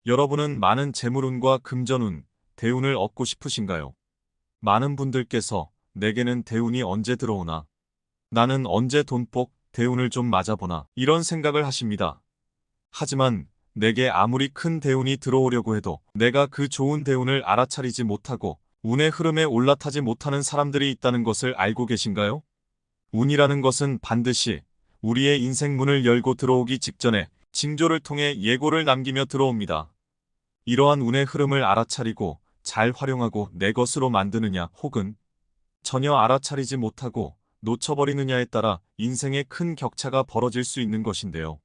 여러분은 많은 재물운과 금전운, 대운을 얻고 싶으신가요? 많은 분들께서 내게는 대운이 언제 들어오나? 나는 언제 돈복, 대운을 좀 맞아보나? 이런 생각을 하십니다. 하지만 내게 아무리 큰 대운이 들어오려고 해도 내가 그 좋은 대운을 알아차리지 못하고 운의 흐름에 올라타지 못하는 사람들이 있다는 것을 알고 계신가요? 운이라는 것은 반드시 우리의 인생 문을 열고 들어오기 직전에 징조를 통해 예고를 남기며 들어옵니다. 이러한 운의 흐름을 알아차리고 잘 활용하고 내 것으로 만드느냐 혹은 전혀 알아차리지 못하고 놓쳐버리느냐에 따라 인생의 큰 격차가 벌어질 수 있는 것인데요.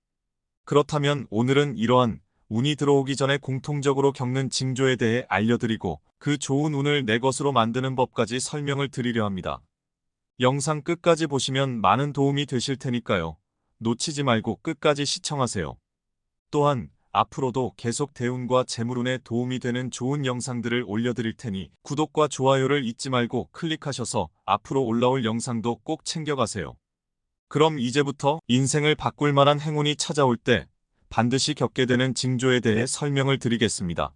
그렇다면 오늘은 이러한 운이 들어오기 전에 공통적으로 겪는 징조에 대해 알려드리고 그 좋은 운을 내 것으로 만드는 법까지 설명을 드리려 합니다. 영상 끝까지 보시면 많은 도움이 되실 테니까요. 놓치지 말고 끝까지 시청하세요. 또한 앞으로도 계속 대운과 재물운에 도움이 되는 좋은 영상들을 올려드릴 테니 구독과 좋아요를 잊지 말고 클릭하셔서 앞으로 올라올 영상도 꼭 챙겨가세요. 그럼 이제부터 인생을 바꿀 만한 행운이 찾아올 때 반드시 겪게 되는 징조에 대해 설명을 드리겠습니다.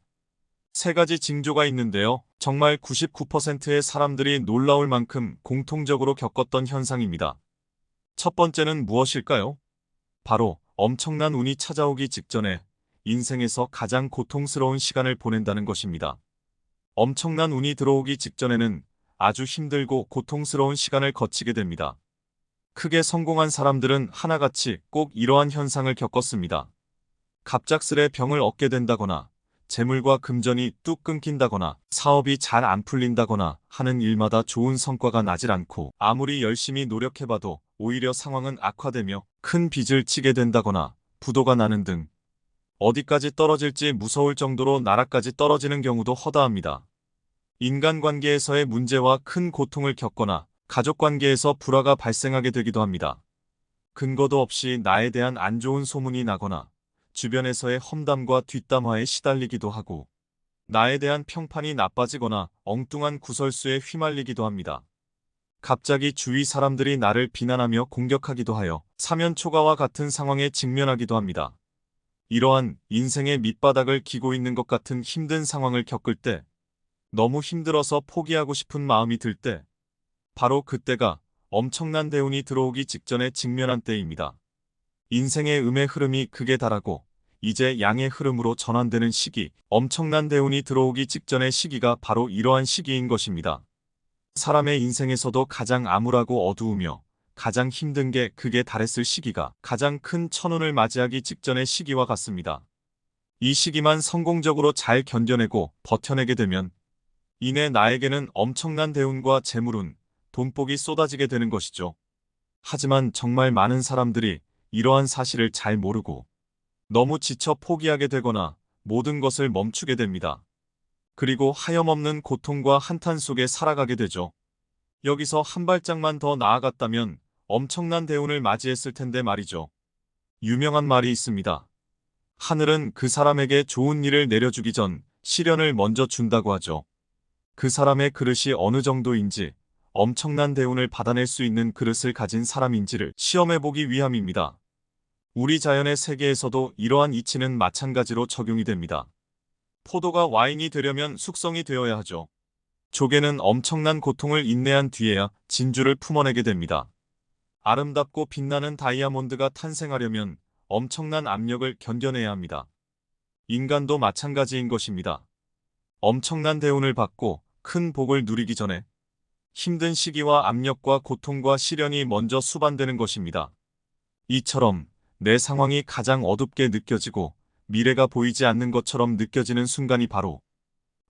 세 가지 징조가 있는데요. 정말 99%의 사람들이 놀라울 만큼 공통적으로 겪었던 현상입니다. 첫 번째는 무엇일까요? 바로 엄청난 운이 찾아오기 직전에 인생에서 가장 고통스러운 시간을 보낸다는 것입니다. 엄청난 운이 들어오기 직전에는 아주 힘들고 고통스러운 시간을 거치게 됩니다. 크게 성공한 사람들은 하나같이 꼭 이러한 현상을 겪었습니다. 갑작스레 병을 얻게 된다거나 재물과 금전이 뚝 끊긴다거나 사업이 잘 안 풀린다거나 하는 일마다 좋은 성과가 나질 않고 아무리 열심히 노력해봐도 오히려 상황은 악화되며 큰 빚을 지게 된다거나 부도가 나는 등 어디까지 떨어질지 무서울 정도로 나라까지 떨어지는 경우도 허다합니다. 인간관계에서의 문제와 큰 고통을 겪거나 가족관계에서 불화가 발생하게 되기도 합니다. 근거도 없이 나에 대한 안 좋은 소문이 나거나 주변에서의 험담과 뒷담화에 시달리기도 하고 나에 대한 평판이 나빠지거나 엉뚱한 구설수에 휘말리기도 합니다. 갑자기 주위 사람들이 나를 비난하며 공격하기도 하여 사면초가와 같은 상황에 직면하기도 합니다. 이러한 인생의 밑바닥을 기고 있는 것 같은 힘든 상황을 겪을 때 너무 힘들어서 포기하고 싶은 마음이 들 때 바로 그때가 엄청난 대운이 들어오기 직전에 직면한 때입니다. 인생의 음의 흐름이 극에 달하고 이제 양의 흐름으로 전환되는 시기, 엄청난 대운이 들어오기 직전의 시기가 바로 이러한 시기인 것입니다. 사람의 인생에서도 가장 암울하고 어두우며 가장 힘든 게 극에 달했을 시기가 가장 큰 천운을 맞이하기 직전의 시기와 같습니다. 이 시기만 성공적으로 잘 견뎌내고 버텨내게 되면 이내 나에게는 엄청난 대운과 재물운, 돈복이 쏟아지게 되는 것이죠. 하지만 정말 많은 사람들이 이러한 사실을 잘 모르고 너무 지쳐 포기하게 되거나 모든 것을 멈추게 됩니다. 그리고 하염없는 고통과 한탄 속에 살아가게 되죠. 여기서 한 발짝만 더 나아갔다면 엄청난 대운을 맞이했을 텐데 말이죠. 유명한 말이 있습니다. 하늘은 그 사람에게 좋은 일을 내려주기 전 시련을 먼저 준다고 하죠. 그 사람의 그릇이 어느 정도인지 엄청난 대운을 받아낼 수 있는 그릇을 가진 사람인지를 시험해보기 위함입니다. 우리 자연의 세계에서도 이러한 이치는 마찬가지로 적용이 됩니다. 포도가 와인이 되려면 숙성이 되어야 하죠. 조개는 엄청난 고통을 인내한 뒤에야 진주를 품어내게 됩니다. 아름답고 빛나는 다이아몬드가 탄생하려면 엄청난 압력을 견뎌내야 합니다. 인간도 마찬가지인 것입니다. 엄청난 대운을 받고 큰 복을 누리기 전에 힘든 시기와 압력과 고통과 시련이 먼저 수반되는 것입니다. 이처럼 내 상황이 가장 어둡게 느껴지고 미래가 보이지 않는 것처럼 느껴지는 순간이 바로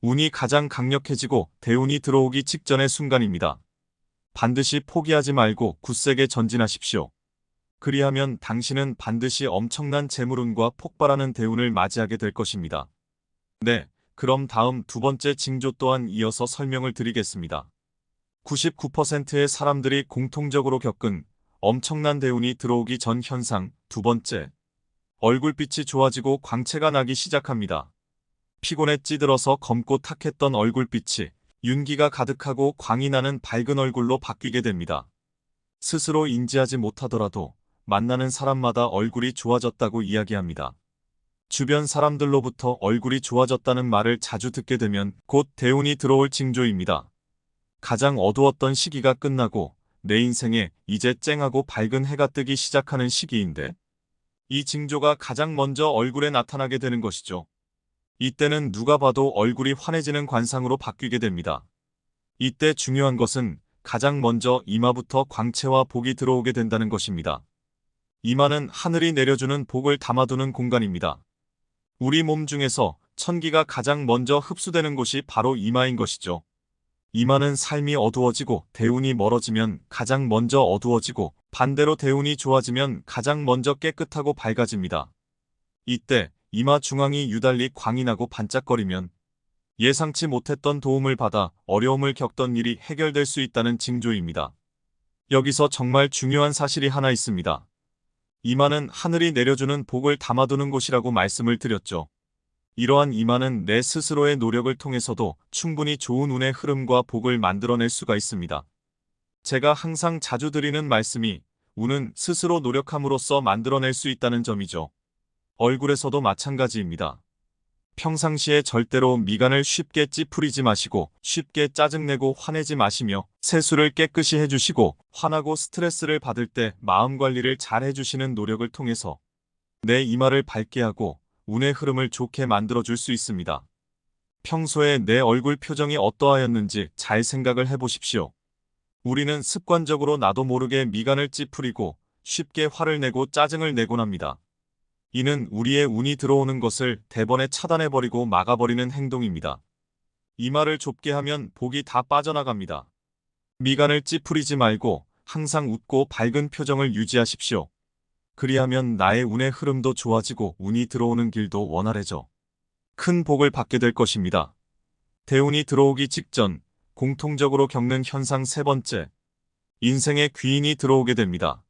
운이 가장 강력해지고 대운이 들어오기 직전의 순간입니다. 반드시 포기하지 말고 굳세게 전진하십시오. 그리하면 당신은 반드시 엄청난 재물운과 폭발하는 대운을 맞이하게 될 것입니다. 네, 그럼 다음 두 번째 징조 또한 이어서 설명을 드리겠습니다. 99%의 사람들이 공통적으로 겪은 엄청난 대운이 들어오기 전 현상 두 번째, 얼굴빛이 좋아지고 광채가 나기 시작합니다. 피곤에 찌들어서 검고 탁했던 얼굴빛이 윤기가 가득하고 광이 나는 밝은 얼굴로 바뀌게 됩니다. 스스로 인지하지 못하더라도 만나는 사람마다 얼굴이 좋아졌다고 이야기합니다. 주변 사람들로부터 얼굴이 좋아졌다는 말을 자주 듣게 되면 곧 대운이 들어올 징조입니다. 가장 어두웠던 시기가 끝나고 내 인생에 이제 쨍하고 밝은 해가 뜨기 시작하는 시기인데 이 징조가 가장 먼저 얼굴에 나타나게 되는 것이죠. 이때는 누가 봐도 얼굴이 환해지는 관상으로 바뀌게 됩니다. 이때 중요한 것은 가장 먼저 이마부터 광채와 복이 들어오게 된다는 것입니다. 이마는 하늘이 내려주는 복을 담아두는 공간입니다. 우리 몸 중에서 천기가 가장 먼저 흡수되는 곳이 바로 이마인 것이죠. 이마는 삶이 어두워지고 대운이 멀어지면 가장 먼저 어두워지고 반대로 대운이 좋아지면 가장 먼저 깨끗하고 밝아집니다. 이때 이마 중앙이 유달리 광이 나고 반짝거리면 예상치 못했던 도움을 받아 어려움을 겪던 일이 해결될 수 있다는 징조입니다. 여기서 정말 중요한 사실이 하나 있습니다. 이마는 하늘이 내려주는 복을 담아두는 곳이라고 말씀을 드렸죠. 이러한 이마는 내 스스로의 노력을 통해서도 충분히 좋은 운의 흐름과 복을 만들어낼 수가 있습니다. 제가 항상 자주 드리는 말씀이 운은 스스로 노력함으로써 만들어낼 수 있다는 점이죠. 얼굴에서도 마찬가지입니다. 평상시에 절대로 미간을 쉽게 찌푸리지 마시고 쉽게 짜증내고 화내지 마시며 세수를 깨끗이 해주시고 화나고 스트레스를 받을 때 마음 관리를 잘 해주시는 노력을 통해서 내 이마를 밝게 하고 운의 흐름을 좋게 만들어줄 수 있습니다. 평소에 내 얼굴 표정이 어떠하였는지 잘 생각을 해보십시오. 우리는 습관적으로 나도 모르게 미간을 찌푸리고 쉽게 화를 내고 짜증을 내곤 합니다. 이는 우리의 운이 들어오는 것을 대번에 차단해버리고 막아버리는 행동입니다. 이마를 좁게 하면 복이 다 빠져나갑니다. 미간을 찌푸리지 말고 항상 웃고 밝은 표정을 유지하십시오. 그리하면 나의 운의 흐름도 좋아지고 운이 들어오는 길도 원활해져 큰 복을 받게 될 것입니다. 대운이 들어오기 직전 공통적으로 겪는 현상 세 번째, 인생에 귀인이 들어오게 됩니다.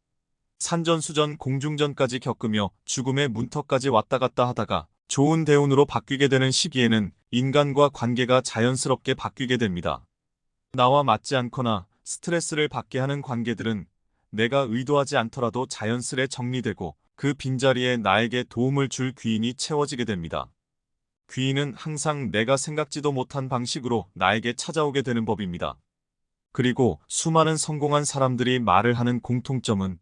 산전수전 공중전까지 겪으며 죽음의 문턱까지 왔다 갔다 하다가 좋은 대운으로 바뀌게 되는 시기에는 인간과 관계가 자연스럽게 바뀌게 됩니다. 나와 맞지 않거나 스트레스를 받게 하는 관계들은 내가 의도하지 않더라도 자연스레 정리되고 그 빈자리에 나에게 도움을 줄 귀인이 채워지게 됩니다. 귀인은 항상 내가 생각지도 못한 방식으로 나에게 찾아오게 되는 법입니다. 그리고 수많은 성공한 사람들이 말을 하는 공통점은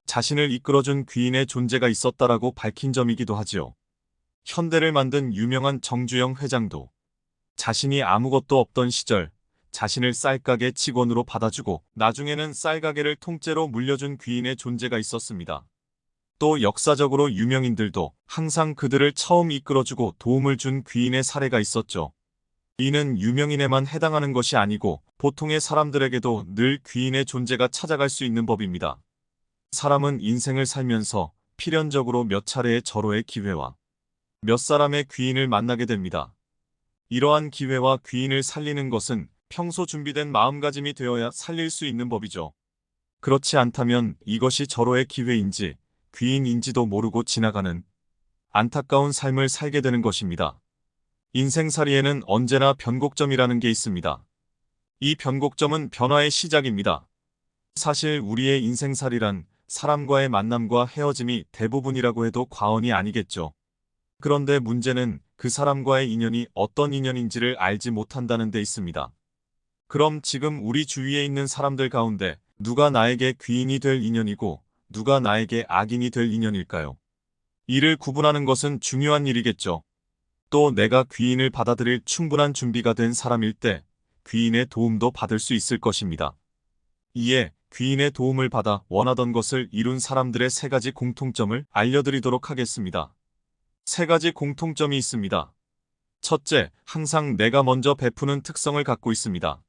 자신을 이끌어준 귀인의 존재가 있었다라고 밝힌 점이기도 하지요. 현대를 만든 유명한 정주영 회장도 자신이 아무것도 없던 시절 자신을 쌀가게 직원으로 받아주고 나중에는 쌀가게를 통째로 물려준 귀인의 존재가 있었습니다. 또 역사적으로 유명인들도 항상 그들을 처음 이끌어주고 도움을 준 귀인의 사례가 있었죠. 이는 유명인에만 해당하는 것이 아니고 보통의 사람들에게도 늘 귀인의 존재가 찾아갈 수 있는 법입니다. 사람은 인생을 살면서 필연적으로 몇 차례의 절호의 기회와 몇 사람의 귀인을 만나게 됩니다. 이러한 기회와 귀인을 살리는 것은 평소 준비된 마음가짐이 되어야 살릴 수 있는 법이죠. 그렇지 않다면 이것이 절호의 기회인지 귀인인지도 모르고 지나가는 안타까운 삶을 살게 되는 것입니다. 인생살이에는 언제나 변곡점이라는 게 있습니다. 이 변곡점은 변화의 시작입니다. 사실 우리의 인생살이란 사람과의 만남과 헤어짐이 대부분이라고 해도 과언이 아니겠죠. 그런데 문제는 그 사람과의 인연이 어떤 인연인지를 알지 못한다는 데 있습니다. 그럼 지금 우리 주위에 있는 사람들 가운데 누가 나에게 귀인이 될 인연이고 누가 나에게 악인이 될 인연일까요? 이를 구분하는 것은 중요한 일이겠죠. 또 내가 귀인을 받아들일 충분한 준비가 된 사람일 때 귀인의 도움도 받을 수 있을 것입니다. 이에 귀인의 도움을 받아 원하던 것을 이룬 사람들의 세 가지 공통점을 알려드리도록 하겠습니다. 세 가지 공통점이 있습니다. 첫째, 항상 내가 먼저 베푸는 특성을 갖고 있습니다.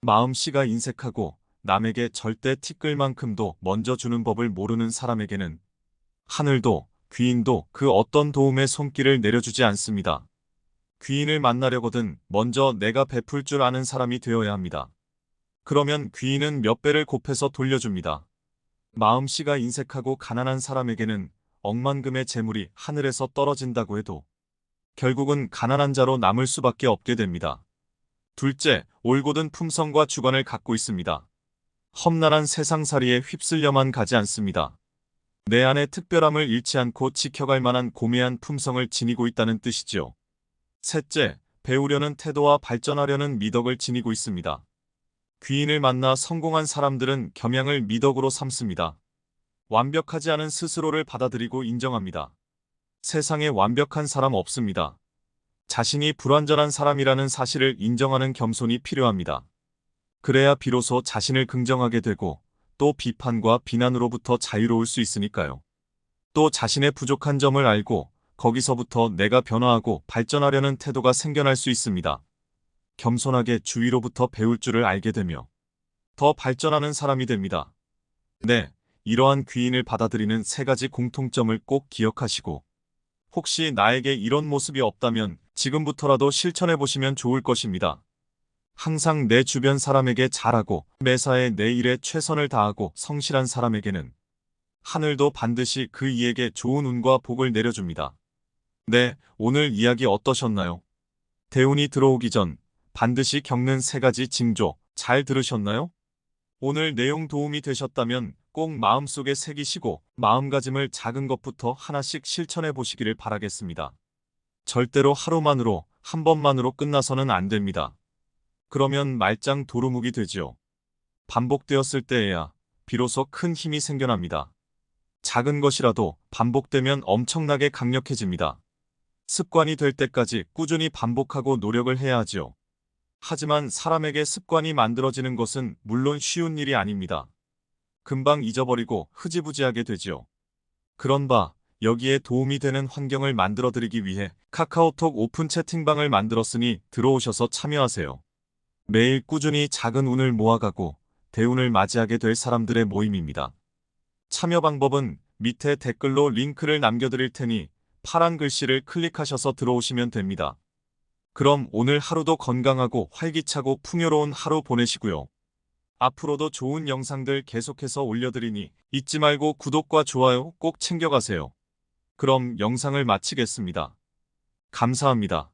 마음씨가 인색하고 남에게 절대 티끌만큼도 먼저 주는 법을 모르는 사람에게는 하늘도 귀인도 그 어떤 도움의 손길을 내려주지 않습니다. 귀인을 만나려거든 먼저 내가 베풀 줄 아는 사람이 되어야 합니다. 그러면 귀인은 몇 배를 곱해서 돌려줍니다. 마음씨가 인색하고 가난한 사람에게는 억만금의 재물이 하늘에서 떨어진다고 해도 결국은 가난한 자로 남을 수밖에 없게 됩니다. 둘째, 올곧은 품성과 주관을 갖고 있습니다. 험난한 세상살이에 휩쓸려만 가지 않습니다. 내 안의 특별함을 잃지 않고 지켜갈 만한 고매한 품성을 지니고 있다는 뜻이지요. 셋째, 배우려는 태도와 발전하려는 미덕을 지니고 있습니다. 귀인을 만나 성공한 사람들은 겸양을 미덕으로 삼습니다. 완벽하지 않은 스스로를 받아들이고 인정합니다. 세상에 완벽한 사람 없습니다. 자신이 불완전한 사람이라는 사실을 인정하는 겸손이 필요합니다. 그래야 비로소 자신을 긍정하게 되고 또 비판과 비난으로부터 자유로울 수 있으니까요. 또 자신의 부족한 점을 알고 거기서부터 내가 변화하고 발전하려는 태도가 생겨날 수 있습니다. 겸손하게 주위로부터 배울 줄을 알게 되며 더 발전하는 사람이 됩니다. 네, 이러한 귀인을 받아들이는 세 가지 공통점을 꼭 기억하시고 혹시 나에게 이런 모습이 없다면 지금부터라도 실천해 보시면 좋을 것입니다. 항상 내 주변 사람에게 잘하고 매사에 내 일에 최선을 다하고 성실한 사람에게는 하늘도 반드시 그 이에게 좋은 운과 복을 내려줍니다. 네, 오늘 이야기 어떠셨나요? 대운이 들어오기 전 반드시 겪는 세 가지 징조 잘 들으셨나요? 오늘 내용 도움이 되셨다면 꼭 마음속에 새기시고 마음가짐을 작은 것부터 하나씩 실천해 보시기를 바라겠습니다. 절대로 하루만으로 한 번만으로 끝나서는 안 됩니다. 그러면 말짱 도루묵이 되지요. 반복되었을 때에야 비로소 큰 힘이 생겨납니다. 작은 것이라도 반복되면 엄청나게 강력해집니다. 습관이 될 때까지 꾸준히 반복하고 노력을 해야 하지요. 하지만 사람에게 습관이 만들어지는 것은 물론 쉬운 일이 아닙니다. 금방 잊어버리고 흐지부지하게 되지요. 그런 바 여기에 도움이 되는 환경을 만들어드리기 위해 카카오톡 오픈 채팅방을 만들었으니 들어오셔서 참여하세요. 매일 꾸준히 작은 운을 모아가고 대운을 맞이하게 될 사람들의 모임입니다. 참여 방법은 밑에 댓글로 링크를 남겨드릴 테니 파란 글씨를 클릭하셔서 들어오시면 됩니다. 그럼 오늘 하루도 건강하고 활기차고 풍요로운 하루 보내시고요. 앞으로도 좋은 영상들 계속해서 올려드리니 잊지 말고 구독과 좋아요 꼭 챙겨가세요. 그럼 영상을 마치겠습니다. 감사합니다.